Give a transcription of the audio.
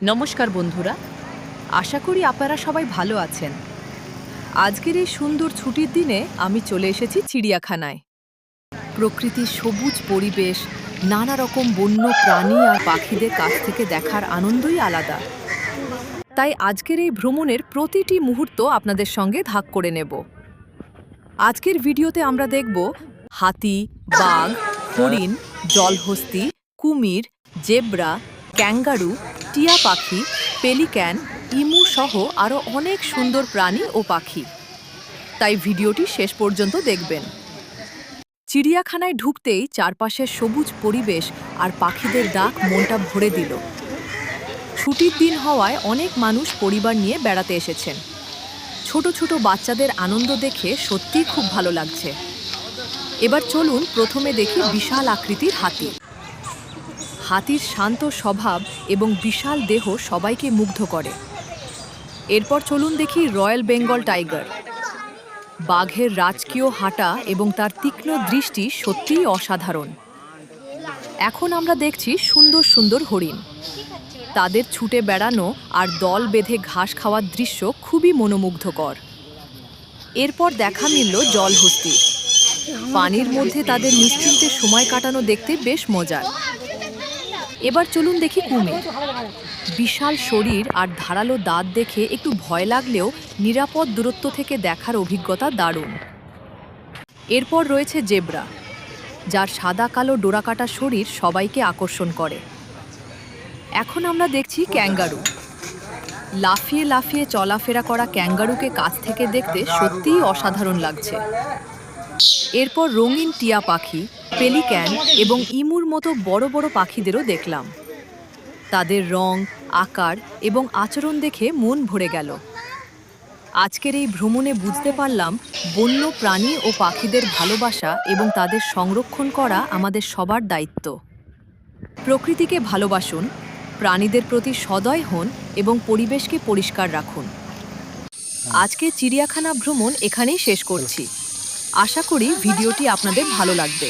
নমস্কার বন্ধুরা, আশা করি আপনারা সবাই ভালো আছেন। আজকের এই সুন্দর ছুটির দিনে আমি চলে এসেছি চিড়িয়াখানায়। প্রকৃতির সবুজ পরিবেশ, নানা রকম বন্য প্রাণী আর পাখিদের কাছ থেকে দেখার আনন্দই আলাদা। তাই আজকের এই ভ্রমণের প্রতিটি মুহূর্ত আপনাদের সঙ্গে ভাগ করে নেব। আজকের ভিডিওতে আমরা দেখব হাতি, বাঘ, হরিণ, জলহস্তি, কুমির, জেব্রা, ক্যাঙ্গারু, টিয়া পাখি, পেলিক্যান, ইমু সহ আরও অনেক সুন্দর প্রাণী ও পাখি। তাই ভিডিওটি শেষ পর্যন্ত দেখবেন। চিড়িয়াখানায় ঢুকতেই চারপাশের সবুজ পরিবেশ আর পাখিদের ডাক মনটা ভরে দিল। ছুটির দিন হওয়ায় অনেক মানুষ পরিবার নিয়ে বেড়াতে এসেছেন। ছোট ছোট বাচ্চাদের আনন্দ দেখে সত্যিই খুব ভালো লাগছে। এবার চলুন প্রথমে দেখি বিশাল আকৃতির হাতি। হাতির শান্ত স্বভাব এবং বিশাল দেহ সবাইকে মুগ্ধ করে। এরপর চলুন দেখি রয়্যাল বেঙ্গল টাইগার। বাঘের রাজকীয় হাঁটা এবং তার তীক্ষ্ণ দৃষ্টি সত্যিই অসাধারণ। এখন আমরা দেখছি সুন্দর সুন্দর হরিণ। তাদের ছুটে বেড়ানো আর দল বেঁধে ঘাস খাওয়ার দৃশ্য খুবই মনোমুগ্ধকর। এরপর দেখা মিলল জলহস্তি। পানির মধ্যে তাদের নিশ্চিন্তে সময় কাটানো দেখতে বেশ মজার। এবার চলুন দেখি কুমির। বিশাল শরীর আর ধারালো দাঁত দেখে একটু ভয় লাগলেও নিরাপদ দূরত্ব থেকে দেখার অভিজ্ঞতা দারুণ। এরপর রয়েছে জেব্রা, যার সাদা কালো ডোরাকাটা শরীর সবাইকে আকর্ষণ করে। এখন আমরা দেখছি ক্যাঙ্গারু। লাফিয়ে লাফিয়ে চলাফেরা করা ক্যাঙ্গারুকে কাছ থেকে দেখতে সত্যিই অসাধারণ লাগছে। এরপর রঙিন টিয়া পাখি, পেলিক্যান এবং ইমুর মতো বড় বড় পাখিদেরও দেখলাম। তাদের রং, আকার এবং আচরণ দেখে মন ভরে গেল। আজকের এই ভ্রমণে বুঝতে পারলাম বন্য প্রাণী ও পাখিদের ভালোবাসা এবং তাদের সংরক্ষণ করা আমাদের সবার দায়িত্ব। প্রকৃতিকে ভালোবাসুন, প্রাণীদের প্রতি সদয় হন এবং পরিবেশকে পরিষ্কার রাখুন। আজকে চিড়িয়াখানা ভ্রমণ এখানেই শেষ করছি। আশা করি ভিডিওটি আপনাদের ভালো লাগবে।